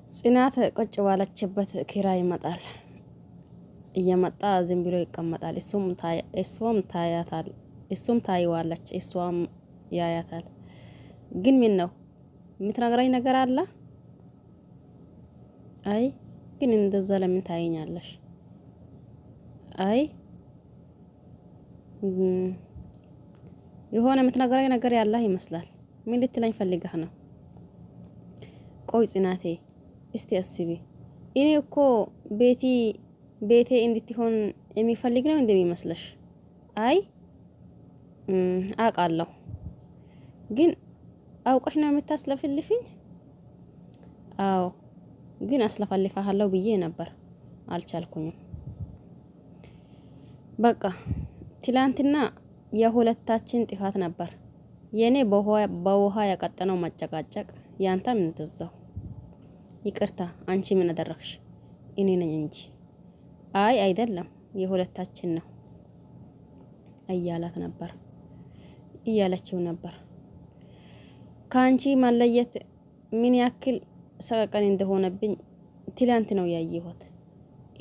ጽናት ቁጭ ባለችበት ኪራይ ይመጣል። እየመጣ ዝም ብሎ ይቀመጣል። እሱም ታይዋለች፣ እሷም ያያታል። ግን ምን ነው የምትነግረኝ ነገር አለ? አይ ግን እንደዛ ለምን ታይኛለሽ? አይ የሆነ የምትነግረኝ ነገር ያለህ ይመስላል። ምን ልትለኝ ፈልገህ ነው? ቆይ ጽናቴ እስቲ አስቢ። እኔ እኮ ቤቴ እንድትሆን የሚፈልግ ነው እንደሚመስለሽ? አይ አውቃለሁ፣ ግን አውቀሽ ነው የምታስለፍልፊኝ? አዎ ግን አስለፈልፋለሁ ብዬ ነበር፣ አልቻልኩኝም። በቃ ትላንትና የሁለታችን ጥፋት ነበር። የኔ በውሃ ያቀጠነው መጨቃጨቅ፣ ያንተም እንደዛው። ይቅርታ፣ አንቺ ምን አደረግሽ? እኔ ነኝ እንጂ። አይ አይደለም፣ የሁለታችን ነው እያለችው ነበር። ከአንቺ መለየት ምን ያክል ሰቀቀን እንደሆነብኝ ትላንት ነው ያየሁት።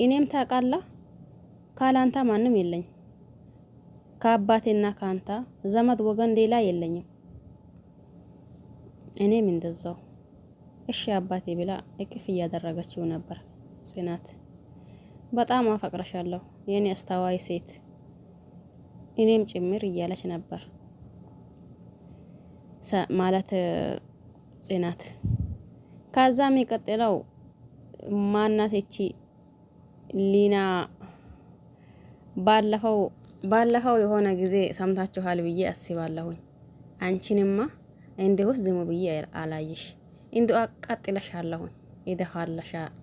እኔም ታውቃለህ፣ ካላንተ ማንም የለኝ። ከአባቴና ካንተ ዘመድ ወገን ሌላ የለኝም። እኔም እንደዛው። እሺ አባቴ ብላ እቅፍ እያደረገችው ነበር ጽናት። በጣም አፈቅረሻለሁ የኔ አስተዋይ ሴት፣ እኔም ጭምር እያለች ነበር ማለት ጽናት። ከዛም የቀጠለው ማናት እቺ ሊና። ባለፈው የሆነ ጊዜ ሰምታችኋል ብዬ አስባለሁኝ። አንቺንማ እንዲሁስ ዝም ብዬ አላይሽ፣ እንዲ አቃጥለሻለሁኝ፣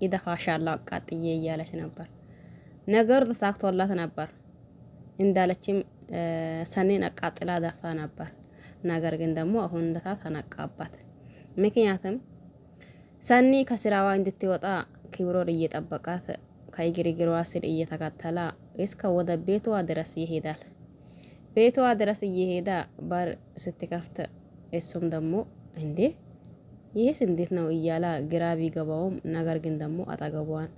ይደፋሻለሁ አቃጥዬ እያለች ነበር። ነገሩ ተሳክቶላት ነበር። እንዳለችም ሰኔን አቃጥላ ደፍታ ነበር። ነገር ግን ደግሞ አሁን እንደታ ተነቃባት። ምክንያቱም ሰኒ ከስራዋ እንድትወጣ ክብሮን እየጠበቃት ከእግሯ ስር እየተከተለ እስከ ወደ ቤቷ ድረስ ይሄዳል። ቤቷ ድረስ እየሄዳ በር ስትከፍት እሱም ደግሞ እንዴ ይሄስ እንዴት ነው እያላ ግራ ቢገባውም ነገር ግን ደግሞ አጠገቧን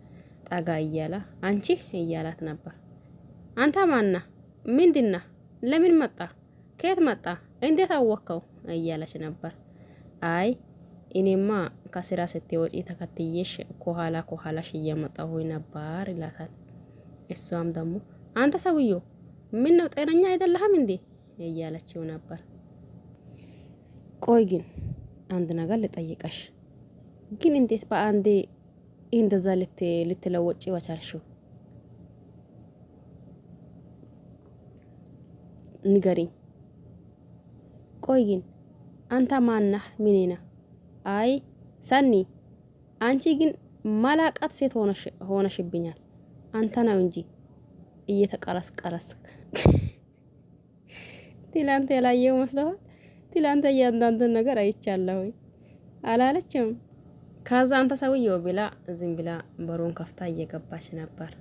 ጠጋ እያላ አንቺ እያላት ነበር። አንተ ማና? ምንድና? ለምን መጣ? ከየት መጣ? እንዴት አወቀው? እያለች ነበር። አይ እኔማ ከስራ ስትወጪ ተከትዬሽ ከኋላሽ እየመጣሁ ነበር ይላታል። እሷም ደግሞ አንተ ሰውዬው ምን ነው ጤነኛ አይደለህም እንዴ? እያለችው ነበር። ቆይ ግን አንድ ነገር ልጠይቀሽ፣ ግን እንዴት በአንዴ እንደዛ ልትለወጪ ወቻልሽው? ንገሪኝ። ቆይ ግን አንተ ማናህ? ምኔና? አይ ሰኒ፣ አንቺ ግን ማላቃት ሴት ሆነሽብኛል። አንተ ነው እንጂ እየተቀረስቀረስክ። ትላንት ያላየው መስሎሃል? ትላንት እያንዳንዱን ነገር አይቻለሁ አላለችም? ከዛ አንተ ሰውዬው ብላ ዝም ብላ በሩን ከፍታ እየገባች ነበር።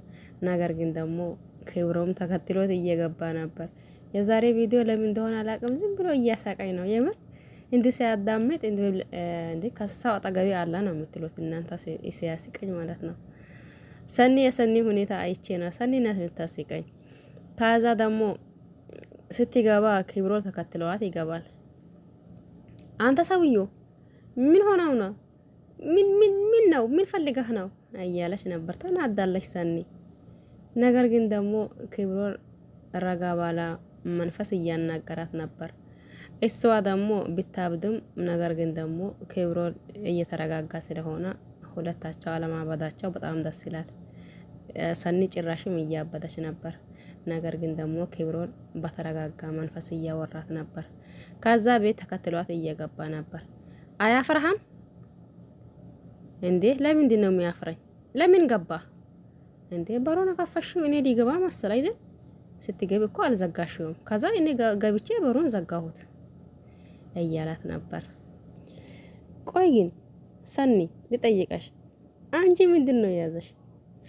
ነገር ግን ደግሞ ክብሮም ተከትሎት እየገባ ነበር። የዛሬ ቪዲዮ ለምን እንደሆነ አላውቅም፣ ዝም ብሎ እያሳቀኝ ነው የምር። እንዴ ሲያዳምጥ እንዴ ከሰው አጠገቤ አላ ነው የምትሉት እናንተ። ሲያስቀኝ ማለት ነው። የሰኒ ሁኔታ አይቼ ነው ሰኒ ናት የምታስቀኝ። ከዛ ደግሞ ስትገባ ክብሮ ተከትለዋት ይገባል። አንተ ሰውዬው ምን ሆነው ነው? ምን ነው? ምን ፈልገህ ነው? እያለች ነበር። ተናዳለች ሰኒ። ነገር ግን ደግሞ ክብሮ ረጋ ባላ መንፈስ እያናገራት ነበር። እሷ ደግሞ ብታብድም ነገር ግን ደግሞ ክብሮ እየተረጋጋ ስለሆነ ሁለታቸው አለማበዳቸው በጣም ደስ ይላል። ሰኒ ጭራሽም እያበደች ነበር። ነገር ግን ደግሞ ክብሮን በተረጋጋ መንፈስ እያወራት ነበር። ከዛ ቤት ተከትሏት እየገባ ነበር። አያፍርሃም እንዴ? ለምንድን ነው የሚያፍረኝ? ለምን ገባ እንዴ? በሩን ከፈሽው እኔ ሊገባ መሰል አይደል? ስትገቢ እኮ አልዘጋሽውም። ከዛ እኔ ገብቼ በሩን ዘጋሁት እያላት ነበር። ቆይ ግን ሰኒ ልጠይቀሽ፣ አንቺ ምንድን ነው የያዘሽ?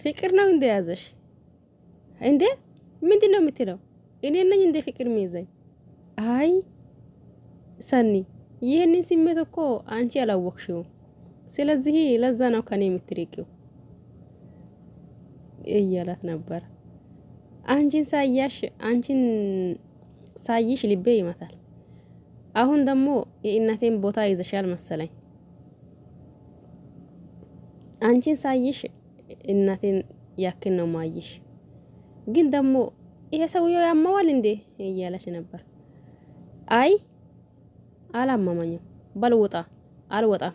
ፍቅር ነው እንደ ያዘሽ እንዴ? ምንድን ነው የምትለው? እኔ ነኝ እንደ ፍቅር የሚይዘኝ? አይ ሰኒ፣ ይህንን ስሜት እኮ አንቺ አላወቅሽውም። ስለዚህ ለዛ ነው ከኔ የምትርቂው እያላት ነበር። አንቺን ሳይሽ ልቤ ይመታል። አሁን ደግሞ የእናቴን ቦታ ይዘሻል መሰለኝ። አንቺን ሳይሽ እናቴን ያክል ነው ማይሽ። ግን ደግሞ ይሄ ሰውዬው ያማዋል እንዴ እያለች ነበር። አይ አላማማኝም፣ በልውጣ አልወጣም።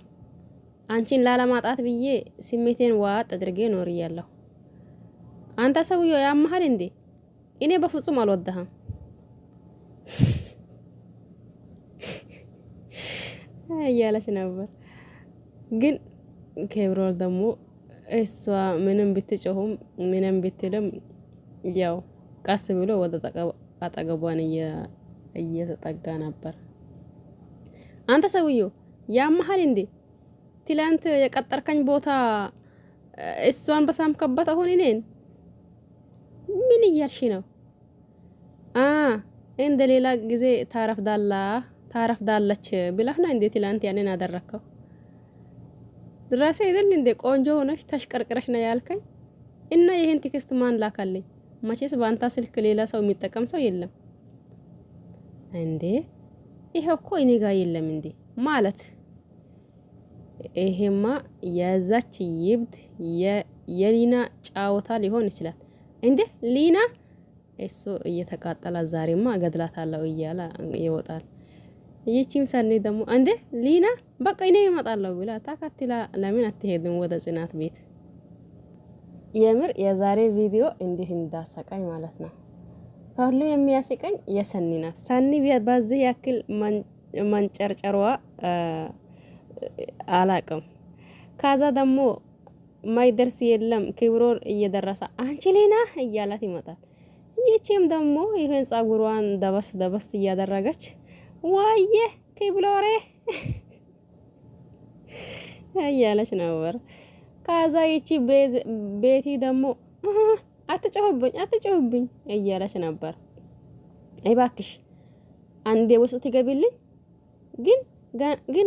አንቺን ላለማጣት ብዬ ስሜቴን ዋጥ አድርጌ ኖርያለሁ። አንተ ሰውዬው ያማሃል እንዴ? እኔ በፍጹም አልወደህም እያለች ነበር። ግን ኬብሮል ደግሞ እሷ ምንም ብትጮሁም ምንም ብትልም ያው ቀስ ብሎ ወደ አጠገቧን እየተጠጋ ነበር። አንተ ሰውዬው ያማሃል እንዴ? ትላንት የቀጠርከኝ ቦታ እሷን በሳምከበት አሁን እኔን ምን እያልሽ ነው? እንደ ሌላ ጊዜ ታረፍዳለች ብለህና እንዴ ትላንት ያንን አደረከው? ድራሴ አይደል እንዴ ቆንጆ ሆነሽ ተሽቀርቅረሽ ነው ያልከኝ? እና ይሄን ቴክስት ማን ላካለኝ? መቼስ ባንታ ስልክ ሌላ ሰው የሚጠቀም ሰው የለም እንዴ? ይሄው እኮ እኔ ጋር የለም እንዴ ማለት ይሄማ የዛች ይብድ የሊና ጫወታ ሊሆን ይችላል እንዴ? ሊና እሱ እየተቃጠለ ዛሬማ ገድላታለሁ እያለ ይወጣል። ይቺም ሰኒ ደግሞ እንዴ ሊና በቃ እኔ እመጣለሁ ብላ ታካትላ ለምን አትሄድም ወደ ጽናት ቤት? የምር የዛሬ ቪዲዮ እንዴት እንዳሰቃኝ ማለት ነው። ከሁሉ የሚያስቀኝ የሰኒ ናት። ሰኒ በዚህ ያክል መንጨርጨሯ አላቅም። ከዛ ደግሞ ማይደርስ የለም ክብሮር እየደረሰ አንቺ ሊና እያላት ይመጣል። ይቺም ደግሞ ይሄን ጸጉሯን ደበስ እያደረገች ዋየ ክብሮሬ እያለች ነበር። ከዛ ይቺ ቤቲ ደግሞ አትጮህብኝ እያለች ነበር። እባክሽ አንዴ ውስጥ ትገቢልኝ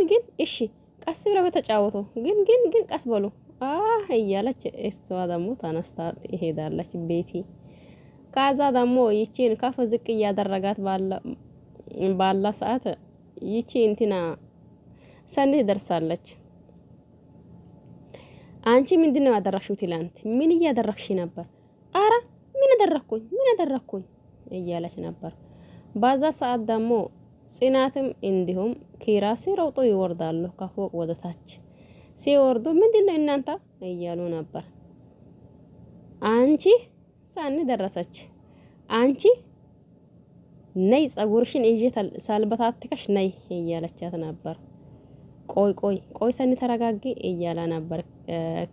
ግን እሺ ቀስ ብለው ተጫወቱ ግን ቀስ በሉ እያለች እሷ ደግሞ ተነስታ ትሄዳለች ቤቲ። ከዛ ደግሞ ይቺን ከፍ ዝቅ እያደረጋት ባላ ሰዓት ይቺ እንትና ሰኒ ደርሳለች። አንቺ ምንድነው ያደረግሽው? ትላንት ምን እያደረግሽ ነበር? አረ ምን አደረኩኝ እያለች ነበር። በዛ ሰዓት ደግሞ ጽናትም እንዲሁም ኪራ ሲሮጡ ይወርዳሉ ከፎቅ ወደ ታች። ሲወርዱ ምንድነው እናንተ እያሉ ነበር። አንቺ ሰኒ ደረሰች። አንቺ ነይ ጸጉርሽን እጄ ሳልበታትከሽ ነይ እያለቻት ነበር። ቆይ ሰኒ ተረጋጊ እያላ ነበር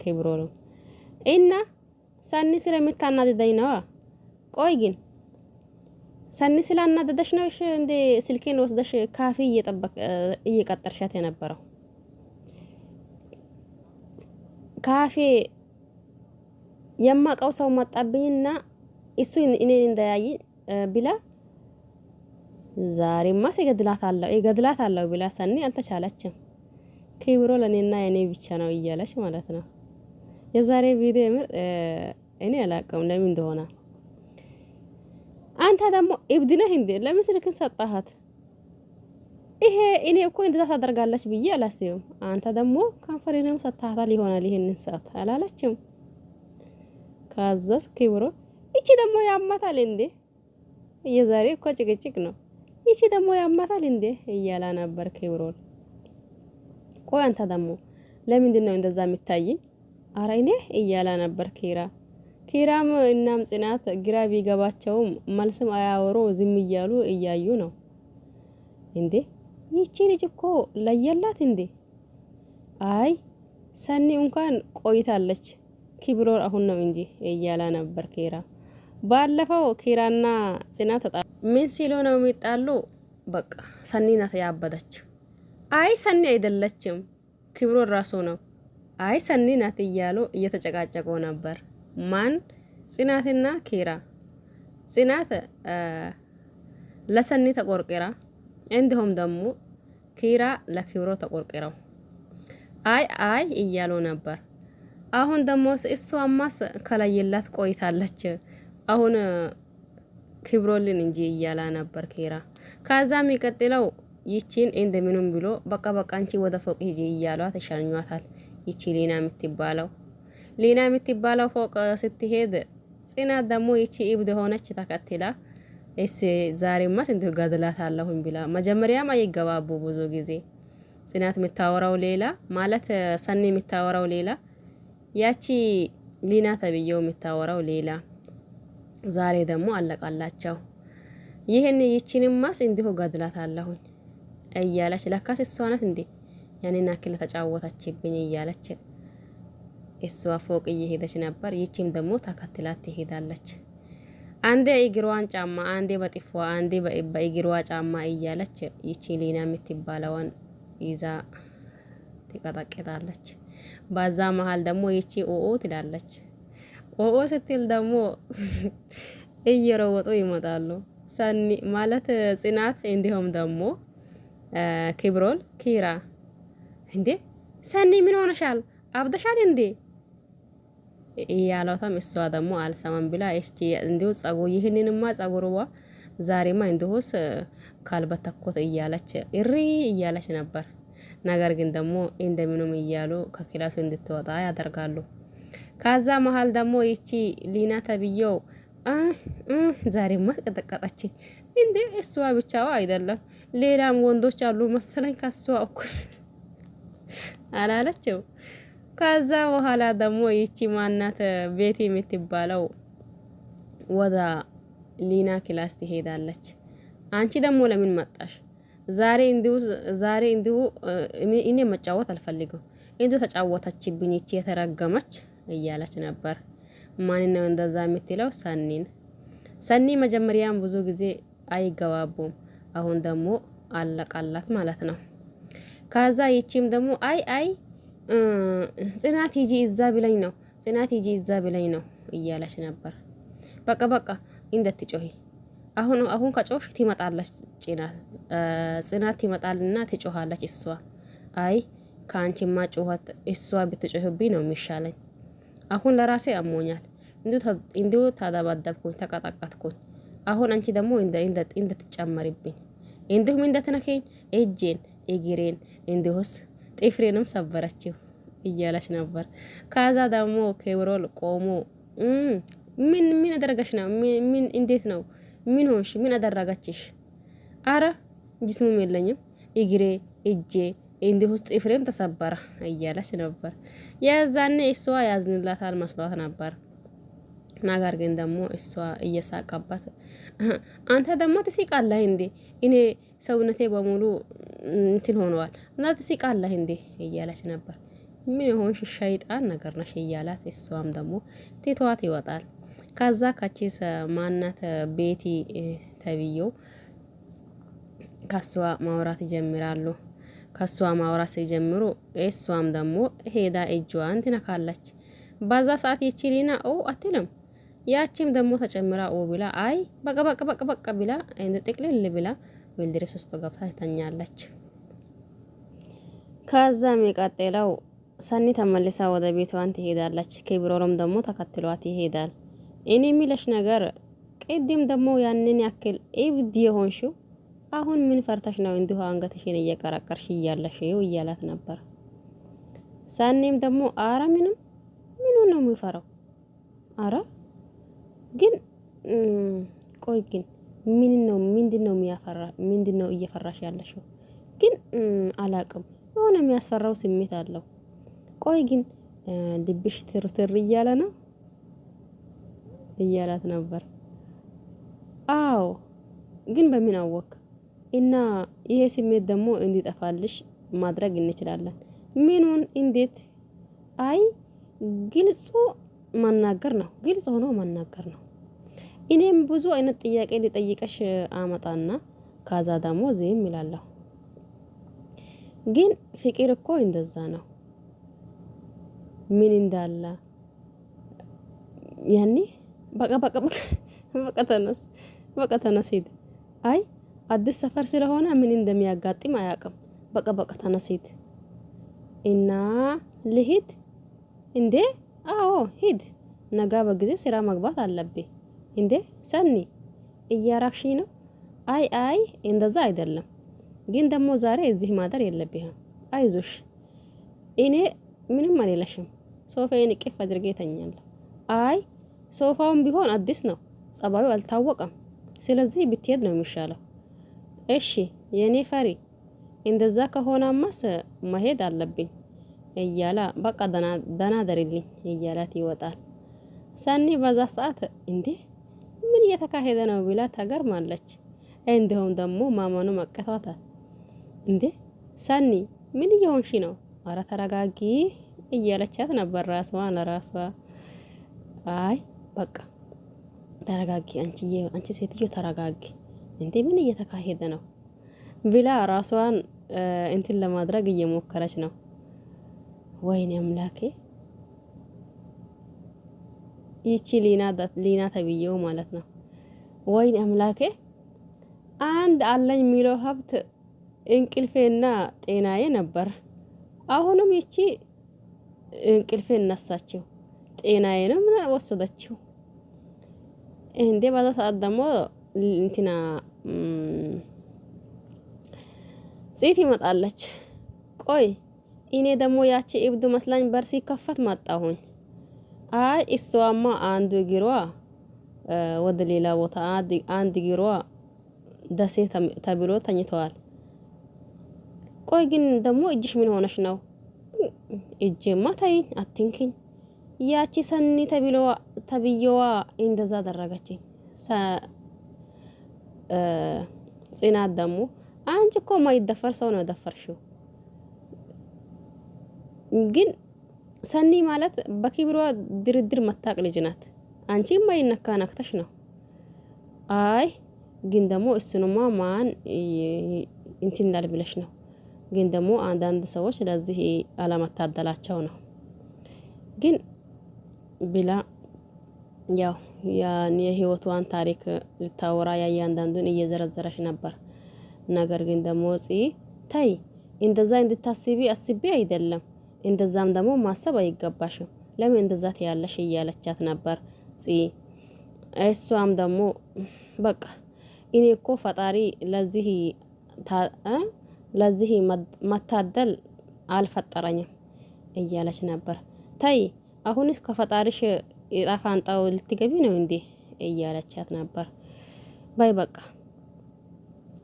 ክብሮም። እና ሰኒ ስለምታናደደኝ ነው። ቆይ ግን ሰኒ ስላናደደሽ ነው እንደ ስልኬን ወስደሽ ካፌ እየቀጠርሻት የነበረው? ካፌ የማቀው ሰው መጣብኝና እሱ እኔን እንዳያይ ብላ ዛሬማ ይገድላታለሁ ብላ ሰኒ አልተቻለችም። ክብሮ ለኔና የኔ ብቻ ነው እያለች ማለት ነው። የዛሬ ቪዲዮ ምር እኔ አላቀም ለምን እንደሆነ። አንተ ደግሞ እብድ ነህ እንዴ? ለምን ስልክን ሰጣሃት? ይሄ እኔ እኮ እንደዛ ታደርጋለች ብዬ አላስብም። አንተ ደግሞ ከንፈሬንም ሰጣሃታል ይሆናል ይሄንን ሰዓት አላለችም። ካዛስ ክብሮ እቺ ደግሞ ያማታል እንዴ? የዛሬ እኮ ጭቅጭቅ ነው። እቺ ደግሞ ያማታል እንዴ እያላ ነበር ክብሮ። ቆይ አንተ ደግሞ ለምንድን ነው እንደዛ የሚታይ? አረ እኔ እያላ ነበር ኪራም እናም ጽናት ግራ ቢገባቸውም መልስም አያወሩ ዝም እያሉ እያዩ ነው። እንዴ ይቺ ልጅ እኮ ለየላት እንዴ? አይ ሰኒ እንኳን ቆይታለች ክብሮር አሁን ነው እንጂ እያላ ነበር ኪራ። ባለፈው ኪራና ጽናት ምን ሲሉ ነው የሚጣሉ? በቃ ሰኒ ናት ያበደች። አይ ሰኒ አይደለችም ክብሮር ራሱ ነው። አይ ሰኒ ናት እያሉ እየተጨቃጨቁ ነበር። ማን? ጽናትና ኪራ። ጽናት ለሰኒ ተቆርቆራ እንዲሁም ደግሞ ኪራ ለክብሮ ተቆርቆራው። አይ አይ እያሉ ነበር። አሁን ደግሞ እሷማስ ከለየላት ቆይታለች። አሁን ክብሮልን እንጂ እያላ ነበር ኬራ። ከዛ የሚቀጥለው ይቺን እንደምንም ብሎ በቃ አንቺ ወደ ፎቅ ሂጂ እያሏት ተሻኟታል። ይቺ ሊና የምትባለው ፎቅ ስትሄድ ጽናት ደግሞ ይቺ እብድ ሆነች ተከትላ ዛሬማ ስንት ገድላት አለሁኝ ብላ መጀመሪያም አይገባቡ ብዙ ጊዜ ጽናት የምታወራው ሌላ ማለት ሰኒ የምታወራው ሌላ ያቺ ሊና ተብየው የምታወራው ሌላ። ዛሬ ደግሞ አለቃላቸው። ይቺንማስ እንዲሁ ገድላት አለሁኝ እያለች ለካስ እሷ ናት እንዴ ያኔና አክል ተጫወተችብኝ እያለች እሷ ፎቅ እየሄደች ነበር። ይቺም ደግሞ ተከትላት ትሄዳለች። አንዴ እግሯን ጫማ፣ አንዴ በጥፏ፣ አንዴ በእግሯ ጫማ እያለች ይቺ ሊና የምትባለውን ይዛ ትቀጠቅጣለች። በዛ መሀል ደግሞ ይቺ ኦኦ ትላለች። ኦኦ ስትል ደግሞ እየሮወጡ ይመጣሉ። ሰኒ ማለት ጽናት እንዲሁም ደግሞ ክብሮል ኪራ እንዴ ሰኒ ምን ሆነሻል? አብደሻል እንዴ እያሏታም እሷ ደግሞ አልሰማም ብላ እስቲ እንዲሁ ይህንንማ ጸጉርዋ ዛሬማ እንዲሁስ ካልበተኮት እያለች እሪ እያለች ነበር። ነገር ግን ደግሞ እንደምንም እያሉ ከክላሱ እንድትወጣ ያደርጋሉ። ከዛ መሀል ደግሞ ይቺ ሊና ተብየው ዛሬማ ተቀጠቀጠችኝ እንዴ እሷ ብቻዋ አይደለም ሌላም ወንዶች አሉ መሰለኝ ከሷ እኩል አላለችው። ከዛ በኋላ ደግሞ ይቺ ማናት ቤቲ የምትባለው ወደ ሊና ክላስ ትሄዳለች። አንቺ ደግሞ ለምን መጣሽ? ዛሬ እንዲሁ እኔ መጫወት አልፈልግም እንዲሁ ተጫወተችብኝ ይቺ የተረገመች እያለች ነበር። ማን ነው እንደዛ የምትለው? ሰኒ መጀመሪያም ብዙ ጊዜ አይገባቡም። አሁን ደግሞ አለቃላት ማለት ነው። ከዛ ይቺም ደግሞ አይ ጽናት ሂጂ እዛ ብለኝ ነው ጽናት ሂጂ እዛ ብለኝ ነው እያለች ነበር። በቃ እንደትጮሂ አሁን ከጮሽ ትመጣለች ጽናት ትመጣልና ትጮሃለች እሷ። አይ ከአንቺማ ጮኸት እሷ ብትጮህብኝ ነው የሚሻለኝ። አሁን ለራሴ አሞኛል እንዲሁ ተደባደብኩኝ ተቀጠቀጥኩኝ። አሁን አንቺ ደግሞ እንደትጨመሪብኝ እንዲሁም እንደትነከኝ እጄን እግሬን እንዲሁስ ጥፍሬንም ሰበረችው እያለች ነበር። ከዛ ደግሞ ክብሮል ቆሞ ምን አደረገሽ ነው? ምን እንዴት ነው? ምን ሆንሽ? ምን አደረገችሽ? አረ ጅስሙም የለኝም እግሬ እጄ እንዲሁስ ጥፍሬም ተሰበረ እያለች ነበር። የዛኔ እሷ ያዝንላታል መስሏት ነበር። ነገር ግን ደግሞ እሷ እየሳቀባት አንተ ደግሞ ትስቃለህ እንዴ? እኔ ሰውነቴ በሙሉ እንትን ሆነዋል እና ትስቃለህ እንዴ እያለች ነበር። ምን ሆንሽ ሸይጣን ነገር ነሽ እያላት እሷም ደግሞ ትቷት ይወጣል። ከዛ ካቺስ ማናት ቤቲ ተብየው ከሷ ማውራት ይጀምራሉ። ከሷ ማውራት ሲጀምሩ እሷም ደግሞ ሄዳ እጇን ትነካለች። በዛ ሰዓት ይችሊና አትልም። ያቺም ደግሞ ተጨምራ ብላ አይ በቃ ብላ እንደ ጥቅልል ብላ ወልድረስ ውስጥ ገብታ ትተኛለች። ከዛ የሚቀጥለው ሰኒ ተመልሳ ወደ ቤቷን ትሄዳለች። ክብሮም ደግሞ ተከትሏት ይሄዳል። እኔ የሚለሽ ነገር ቅድም ደግሞ ያንን ያክል እብድ የሆንሽው አሁን ምን ፈርተሽ ነው እንዲሁ አንገትሽን እየቀረቀርሽ እያለሽው እያላት ነበር። ሰኒም ደግሞ አረ ምኑ ነው የሚፈራው? አረ ግን ቆይ ግን ምንድነው የሚያፈራ? ምንድነው እየፈራሽ ያለሽው? ግን አላቅም የሆነ የሚያስፈራው ስሜት አለው። ቆይ ግን ልብሽ ትርትር እያለ ነው እያላት ነበር። አዎ ግን በምን አወቅ? እና ይሄ ስሜት ደግሞ እንዲጠፋልሽ ማድረግ እንችላለን። ምኑን? እንዴት? አይ ግልጹ ማናገር ነው። ግልጽ ሆኖ ማናገር ነው። እኔም ብዙ አይነት ጥያቄ ሊጠይቀሽ አመጣና ካዛ ደግሞ ዝም ይላለሁ። ግን ፍቅር እኮ እንደዛ ነው። ምን እንዳለ ያኔ በቃ ተነስ ሂድ። አይ አዲስ ሰፈር ስለሆነ ምን እንደሚያጋጥም አያውቅም። በቃ ተነስ ሂድ እና ልሂድ እንዴ? አዎ ሂድ። ነጋ በጊዜ ስራ መግባት አለብኝ። እንዴ ሰኒ እያራክሽኝ ነው? አይ እንደዛ አይደለም፣ ግን ደግሞ ዛሬ እዚህ ማደር የለብህም። አይዞሽ እኔ ምንም አልለሽም። ሶፋዬን ቅፍ አድርጌ ተኛለሁ። አይ ሶፋውም ቢሆን አዲስ ነው፣ ጸባዩ አልታወቀም። ስለዚህ ብትሄድ ነው የሚሻለው። እሺ የኔ ፈሪ፣ እንደዛ ከሆነማስ መሄድ አለብኝ እያላ በቃ ደህና ደርልኝ እያላት ይወጣል። ሰኒ በዛ ሰዓት እንዴ ምን እየተካሄደ ነው ብላ ተገርማለች። እንዲሁም ደግሞ ማመኑ መቀቷታል። እንዴ ሰኒ ምን እየሆንሽ ነው? አረ ተረጋጊ እያለቻት ነበር ራስዋን ለራሷ። አይ በቃ ተረጋጊ አንቺ ሴትዮ ተረጋጊ፣ እንዴ ምን እየተካሄደ ነው ብላ ራስዋን እንትን ለማድረግ እየሞከረች ነው። ወይኔ አምላኬ፣ ይቺ ሊና ተብዬው ማለት ነው። ወይኔ አምላኬ፣ አንድ አለኝ የሚለው ሀብት እንቅልፌና ጤናዬ ነበር። አሁንም ይቺ እንቅልፌን ነሳችው፣ ጤናዬንም ወሰደችው። እንዴ በዛ ሰዓት ደግሞ እንትና ጽት ይመጣለች። ቆይ እኔ ደግሞ ያቺ እብድ መስላኝ በር ሲከፈት መጣሁኝ። አይ እሷማ አንዱ እግሯ ወደ ሌላ ቦታ፣ አንድ እግሯ ደሴ ተብሎ ተኝተዋል። ቆይ ግን ደግሞ እጅሽ ምን ሆነሽ ነው? እጄማ ተይኝ አትንኪኝ። ያቺ ሰኒ ተብዬዋ እንደዛ አደረገችኝ። ጽናት ደግሞ አንቺ እኮ ማይደፈር ሰው ነው ደፈርሽው። ግን ሰኒ ማለት በክብሯ ድርድር መታቅ ልጅ ናት። አንቺ ማይነካ ነክተሽ ነው። አይ ግን ደግሞ እሱንማ ማን እንትን እንዳል ብለሽ ነው። ግን ደግሞ አንዳንድ ሰዎች ለዚህ አለመታደላቸው ነው። ግን ብላ ያው የህይወቷን ታሪክ ልታወራ ያያንዳንዱን እየዘረዘረች ነበር። ነገር ግን ደግሞ ታይ እንደዛ እንድታስቢ አስቢ አይደለም፣ እንደዛም ደግሞ ማሰብ አይገባሽም። ለምን እንደዛ ትያለሽ እያለቻት ነበር እሷም ደግሞ በቃ እኔ እኮ ፈጣሪ ለዚህ መታደል አልፈጠረኝም እያለች ነበር። ታይ አሁንስ ከፈጣሪሽ ጣፋንጣው ልትገቢ ነው እንዴ እያለቻት ነበር። ባይ በቃ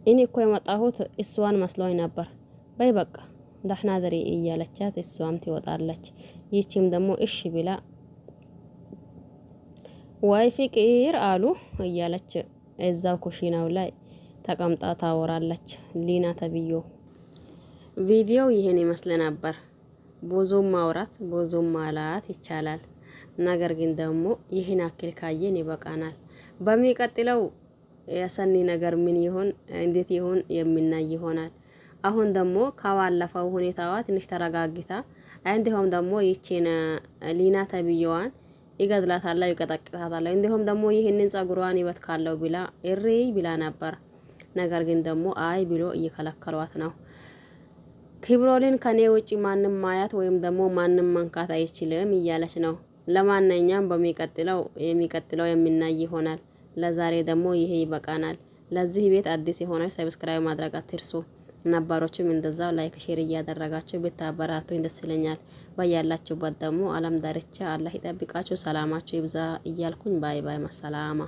እኔ እኮ የመጣሁት እሷን መስሎኝ ነበር። ባይ በቃ ደህና ደሪ እያለቻት እሷም ትወጣለች። ይቺም ደግሞ እሺ ብላ ዋይ ፍቅር አሉ እያለች እዛው ኩሽናው ላይ ተቀምጣ ታወራለች። ሊና ተብዮ ቪዲዮ ይሄን ይመስል ነበር። ብዙም ማውራት ብዙም ማላት ይቻላል። ነገር ግን ደግሞ ይሄን አክል ካየን ይበቃናል። በሚቀጥለው የሰኒ ነገር ምን ይሆን እንዴት ይሆን የምናይ ይሆናል። አሁን ደግሞ ካዋለፈው ሁኔታዋ ትንሽ ተረጋግታ እንዲሁም ደግሞ ይቺን ሊና ተብዮዋን ይገድላታል፣ ይቀጠቅጣታል። እንዲሁም ደግሞ ይሄንን ጸጉሯን ይበት ካለው ብላ እሪ ብላ ነበር። ነገር ግን ደግሞ አይ ብሎ እየከለከሏት ነው። ክብሮልን ከኔ ውጪ ማንም ማያት ወይም ደግሞ ማንም መንካት አይችልም እያለች ነው። ለማንኛውም የሚቀጥለው የምናይ ይሆናል። ለዛሬ ደግሞ ይሄ ይበቃናል። ለዚህ ቤት አዲስ የሆነ ሰብስክራይብ ማድረግ አትርሱ። ነባሮችም እንደዛው ላይክ ሼር እያደረጋችሁ ብታበራቱኝ ደስ ይለኛል። በያላችሁበት ደግሞ ዓለም ዳርቻ አላህ ይጠብቃችሁ፣ ሰላማችሁ ይብዛ እያልኩኝ ባይ ባይ። መሰላማ